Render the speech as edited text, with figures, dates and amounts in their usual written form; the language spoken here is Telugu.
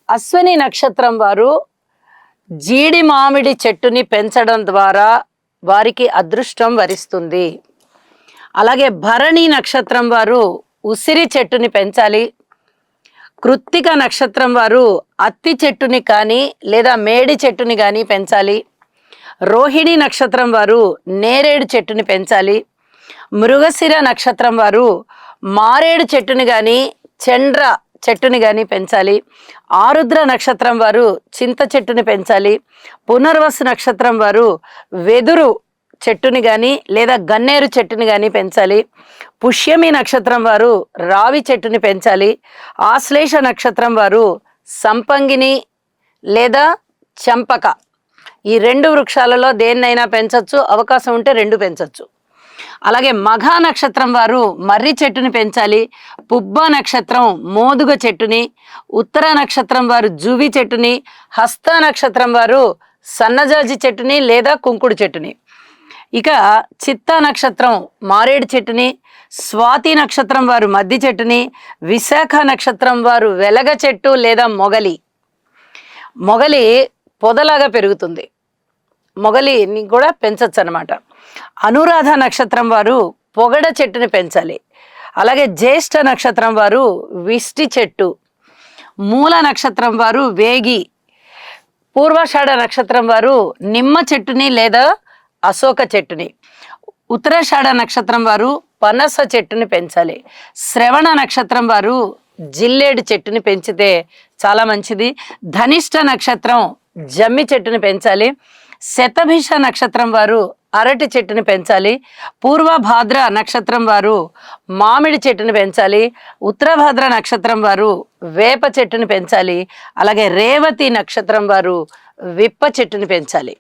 అశ్విని నక్షత్రం వారు జీడి మామిడి చెట్టుని పెంచడం ద్వారా వారికి అదృష్టం వరిస్తుంది. అలాగే భరణి నక్షత్రం వారు ఉసిరి చెట్టుని పెంచాలి. కృత్తిక నక్షత్రం వారు అత్తి చెట్టుని కానీ లేదా మేడి చెట్టుని కానీ పెంచాలి. రోహిణి నక్షత్రం వారు నేరేడు చెట్టుని పెంచాలి. మృగశిర నక్షత్రం వారు మారేడు చెట్టుని కానీ చండ్ర చెట్టుని కానీ పెంచాలి. ఆరుద్ర నక్షత్రం వారు చింత చెట్టుని పెంచాలి. పునర్వసు నక్షత్రం వారు వెదురు చెట్టుని కానీ లేదా గన్నేరు చెట్టుని కానీ పెంచాలి. పుష్యమి నక్షత్రం వారు రావి చెట్టుని పెంచాలి. ఆశ్లేష నక్షత్రం వారు సంపంగిని లేదా చంపక, ఈ రెండు వృక్షాలలో దేన్నైనా పెంచవచ్చు, అవకాశం ఉంటే రెండు పెంచవచ్చు. అలాగే మఘ నక్షత్రం వారు మర్రి చెట్టుని పెంచాలి. పుబ్బ నక్షత్రం మోదుగ చెట్టుని, ఉత్తర నక్షత్రం వారు జువి చెట్టుని, హస్త నక్షత్రం వారు సన్నజాజి చెట్టుని లేదా కుంకుడు చెట్టుని, ఇక చిత్త నక్షత్రం మారేడు చెట్టుని, స్వాతి నక్షత్రం వారు మద్ది చెట్టుని, విశాఖ నక్షత్రం వారు వెలగ చెట్టు లేదా మొగలి పొదలాగా పెరుగుతుంది, మొగలిని కూడా పెంచవచ్చు అన్నమాట. అనురాధ నక్షత్రం వారు పొగడ చెట్టుని పెంచాలి. అలాగే జ్యేష్ఠ నక్షత్రం వారు విష్టి చెట్టు, మూల నక్షత్రం వారు వేగి, పూర్వాషాఢ నక్షత్రం వారు నిమ్మ చెట్టుని లేదా అశోక చెట్టుని, ఉత్తరాషాఢ నక్షత్రం వారు పనస చెట్టుని పెంచాలి. శ్రవణ నక్షత్రం వారు జిల్లేడు చెట్టుని పెంచితే చాలా మంచిది. ధనిష్ట నక్షత్రం జమ్మి చెట్టుని పెంచాలి. శతభిష నక్షత్రం వారు అరటి చెట్టుని పెంచాలి. పూర్వభాద్ర నక్షత్రం వారు మామిడి చెట్టుని పెంచాలి. ఉత్తరభాద్ర నక్షత్రం వారు వేప చెట్టుని పెంచాలి. అలాగే రేవతి నక్షత్రం వారు విప్ప చెట్టుని పెంచాలి.